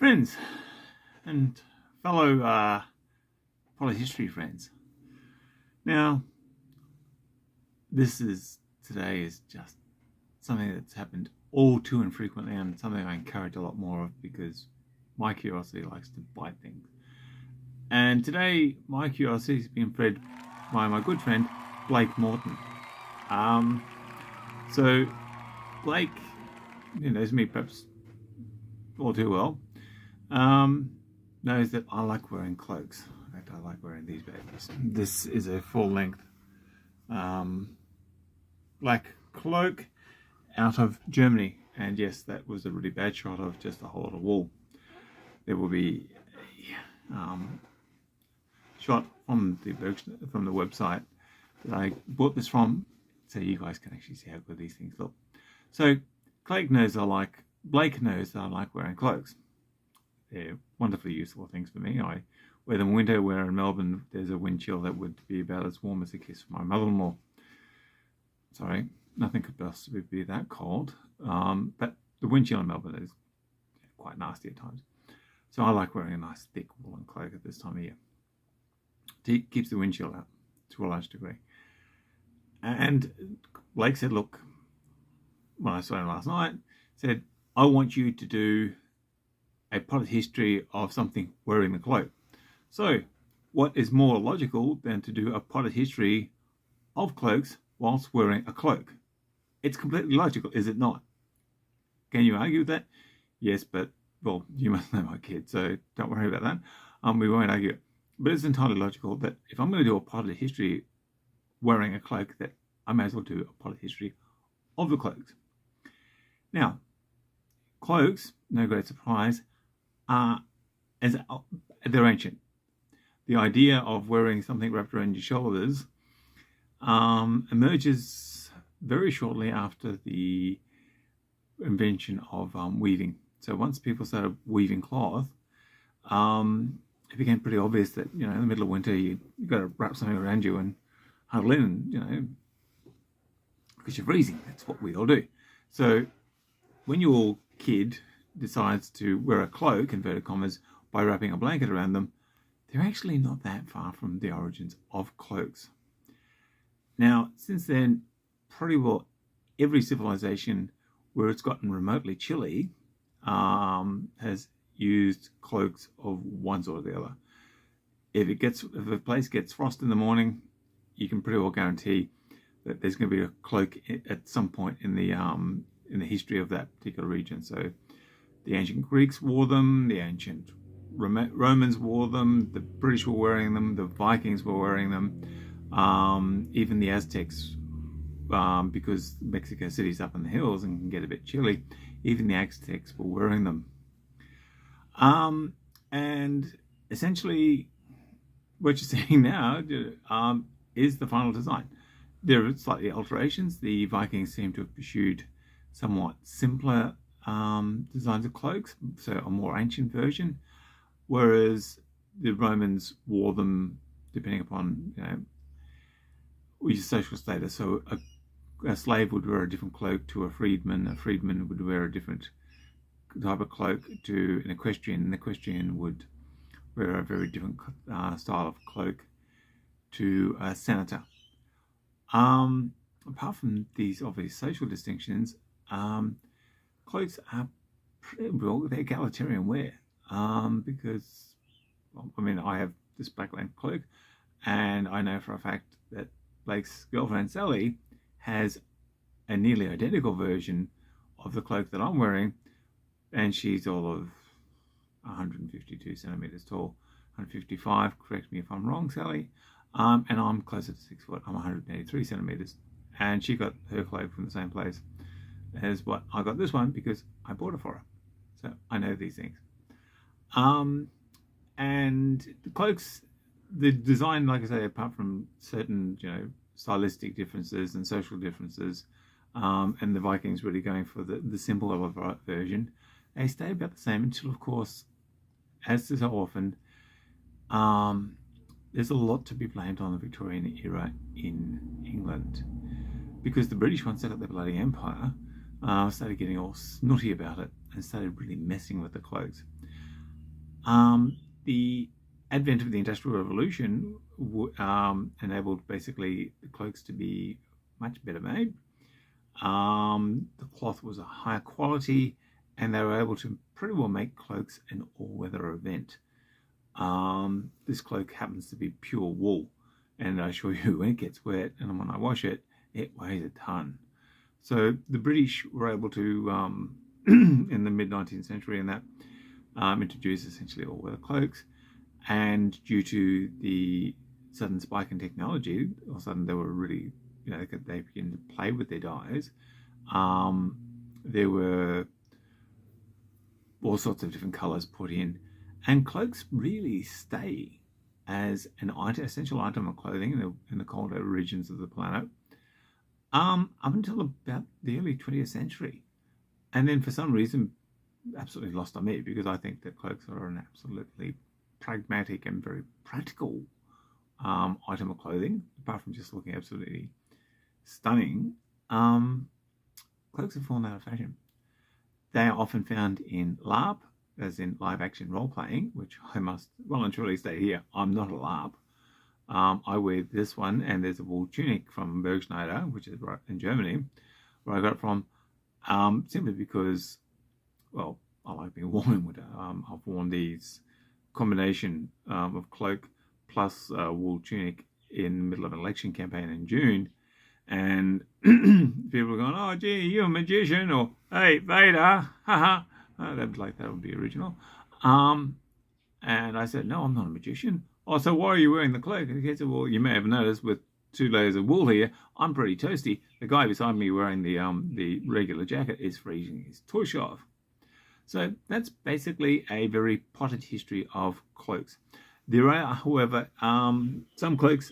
Friends and fellow history friends. Now, today is just something that's happened all too infrequently, and something I encourage a lot more of because my curiosity likes to bite things. And today, my curiosity is being fed by my good friend Blake Morton. So Blake, who knows me perhaps all too well, knows that I like wearing cloaks. In fact, I like wearing these babies. This is a full-length black cloak out of Germany, and yes, that was a really bad shot of just a whole lot of wool. There will be a shot from the website that I bought this from, so you guys can actually see how good these things look. So Blake knows that I like wearing cloaks. They're wonderfully useful things for me. I wear them in winter, where in Melbourne there's a wind chill that would be about as warm as a kiss from my mother-in-law. Sorry, nothing could possibly be that cold, but the wind chill in Melbourne is quite nasty at times. So I like wearing a nice thick woolen cloak at this time of year. It keeps the wind chill out to a large degree. And Blake said, look, when I saw him last night, said, I want you to do a potted history of something wearing the cloak. So what is more logical than to do a potted history of cloaks whilst wearing a cloak? It's completely logical, is it not? Can you argue with that? Yes, but, well, you must know my kid, so don't worry about that. We won't argue it. But it's entirely logical that if I'm going to do a potted history wearing a cloak, that I may as well do a potted history of the cloaks. Now, cloaks, no great surprise, they're ancient. The idea of wearing something wrapped around your shoulders emerges very shortly after the invention of weaving. So once people started weaving cloth, it became pretty obvious that, in the middle of winter, you've got to wrap something around you and huddle in, because you're freezing. That's what we all do. So when your kid decides to wear a cloak, inverted commas, by wrapping a blanket around them, they're actually not that far from the origins of cloaks. Now, since then, pretty well every civilization where it's gotten remotely chilly has used cloaks of one sort or the other. If a place gets frost in the morning, you can pretty well guarantee that there's going to be a cloak at some point in the history of that particular region. So the ancient Greeks wore them, the ancient Romans wore them, the British were wearing them, the Vikings were wearing them, even the Aztecs, because Mexico City's up in the hills and can get a bit chilly, even the Aztecs were wearing them. And essentially what you're seeing now is the final design. There are slightly alterations. The Vikings seem to have pursued somewhat simpler designs of cloaks, so a more ancient version, whereas the Romans wore them depending upon your social status. So a slave would wear a different cloak to a freedman would wear a different type of cloak to an equestrian would wear a very different style of cloak to a senator. Apart from these obvious social distinctions, cloaks are they're egalitarian wear, because, I have this black length cloak, and I know for a fact that Blake's girlfriend Sally has a nearly identical version of the cloak that I'm wearing, and she's all of 152 centimeters tall, 155, correct me if I'm wrong, Sally, and I'm closer to 6 foot, I'm 183 centimeters, and she got her cloak from the same place as what I got this one because I bought it for her. So I know these things. And the cloaks, the design, like I say, apart from certain, stylistic differences and social differences, and the Vikings really going for the simpler version, they stay about the same until, of course, as so often, there's a lot to be blamed on the Victorian era in England, because the British, once they got their bloody empire, started getting all snooty about it and started really messing with the cloaks. The advent of the Industrial Revolution enabled basically the cloaks to be much better made. The cloth was a higher quality, and they were able to pretty well make cloaks an all-weather event. This cloak happens to be pure wool, and I assure you, when it gets wet and when I wash it, it weighs a ton. So the British were able to, in the mid-19th century and that, introduce essentially all-weather cloaks. And due to the sudden spike in technology, all of a sudden they were really, they began to play with their dyes. There were all sorts of different colours put in, and cloaks really stay as an essential item of clothing in the colder regions of the planet up until about the early 20th century. And then for some reason, absolutely lost on me, because I think that cloaks are an absolutely pragmatic and very practical item of clothing. Apart from just looking absolutely stunning, cloaks have fallen out of fashion. They are often found in LARP, as in live action role playing, which I must well and truly state here, I'm not a LARP. I wear this one, and there's a wool tunic from Bergschneider, which is right in Germany, where I got it from, simply because, well, I like being warm in winter. I've worn these combination of cloak plus wool tunic in the middle of an election campaign in June, and people are going, "Oh, gee, you're a magician," or "Hey, Vader, haha." That would be original. And I said, "No, I'm not a magician." "Oh, so why are you wearing the cloak?" And he said, "Well, you may have noticed with 2 layers of wool here, I'm pretty toasty. The guy beside me wearing the regular jacket is freezing his tush off." So that's basically a very potted history of cloaks. There are, however, some cloaks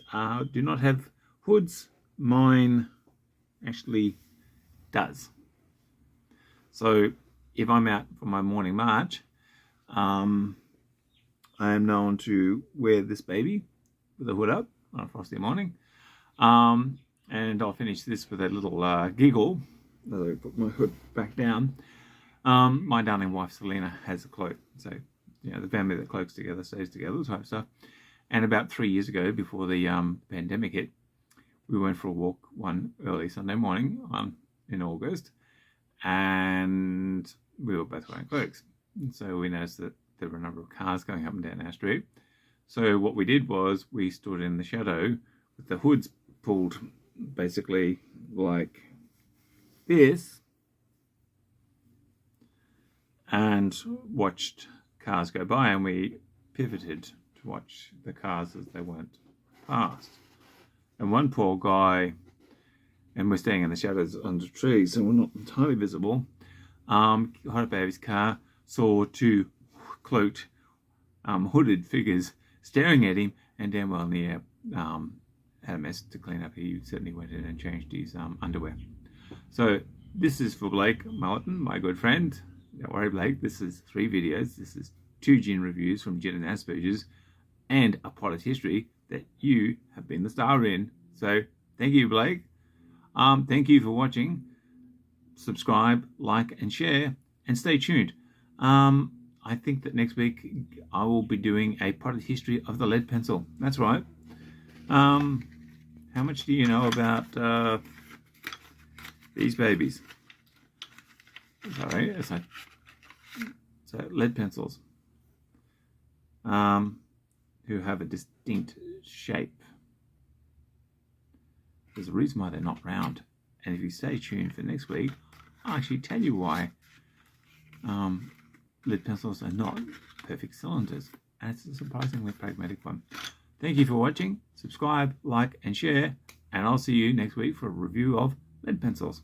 do not have hoods. Mine actually does. So if I'm out for my morning march, I am known to wear this baby with the hood up on a frosty morning. And I'll finish this with a little giggle as I put my hood back down. My darling wife Selena has a cloak, so the family that cloaks together stays together, type stuff. And about 3 years ago, before the pandemic hit, we went for a walk one early Sunday morning in August, and we were both wearing cloaks. So we noticed that there were a number of cars going up and down our street. So what we did was we stood in the shadow with the hoods pulled basically like this, and watched cars go by, and we pivoted to watch the cars as they went past. And one poor guy, and we're staying in the shadows under trees, so we're not entirely visible, got up out of his car, saw 2 cloaked, hooded figures staring at him, and damn well near had a mess to clean up. He certainly went in and changed his underwear. So this is for Blake Mulliton, my good friend. Don't worry, Blake, this is 3 videos. This is 2 gin reviews from Gin and Asperger's, and a potted history that you have been the star in. So thank you, Blake. Thank you for watching. Subscribe, like, and share, and stay tuned. I think that next week I will be doing a potted history of the lead pencil. That's right. How much do you know about these babies? Sorry, so lead pencils, who have a distinct shape. There's a reason why they're not round, and if you stay tuned for next week, I'll actually tell you why lead pencils are not perfect cylinders, and it's a surprisingly pragmatic one. Thank you for watching. Subscribe, like, and share, and I'll see you next week for a review of lead pencils.